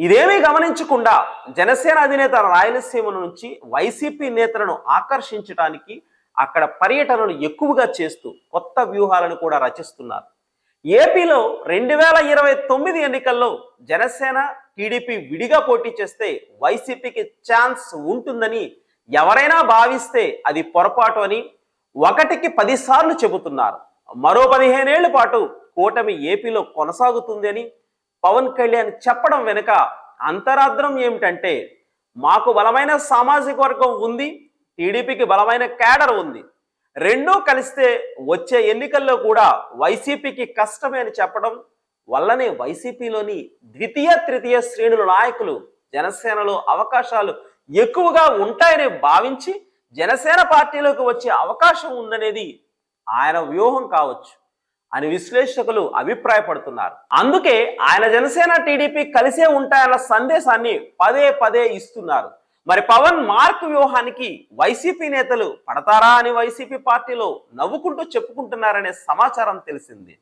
ఇదేమీ గమనించకుండా జనసేన అధినేత రాయలసీమ నుంచి వైసీపీ నేతలను ఆకర్షించడానికి అక్కడ పర్యటనలు ఎక్కువగా చేస్తూ కొత్త వ్యూహాలను కూడా రచిస్తున్నారు. ఏపీలో 2029 ఎన్నికల్లో జనసేన టీడీపీ విడిగా పోటీ చేస్తే వైసీపీకి ఛాన్స్ ఉంటుందని ఎవరైనా భావిస్తే అది పొరపాటు అని ఒకటికి 10 సార్లు చెబుతున్నారు. మరో 15 ఏళ్ల పాటు కూటమి ఏపీలో కొనసాగుతుంది అని పవన్ కళ్యాణ్ చెప్పడం వెనుక అంతరార్థం ఏమిటంటే, మాకు బలమైన సామాజిక వర్గం ఉంది, టీడీపీకి బలమైన క్యాడర్ ఉంది, రెండూ కలిస్తే వచ్చే ఎన్నికల్లో కూడా వైసీపీకి కష్టమే అని చెప్పడం వల్లనే వైసీపీలోని ద్వితీయ తృతీయ శ్రేణుల నాయకులు జనసేనలో అవకాశాలు ఎక్కువగా ఉంటాయని భావించి జనసేన పార్టీలోకి వచ్చే అవకాశం ఉందనేది ఆయన వ్యూహం కావచ్చు అని విశ్లేషకులు అభిప్రాయపడుతున్నారు. అందుకే ఆయన జనసేన టీడీపీ కలిసే ఉంటాయన్న సందేశాన్ని పదే పదే ఇస్తున్నారు. మరి పవన్ మార్క్ వ్యూహానికి వైసీపీ నేతలు పడతారా అని వైసీపీ పార్టీలో నవ్వుకుంటూ చెప్పుకుంటున్నారనే సమాచారం తెలిసింది.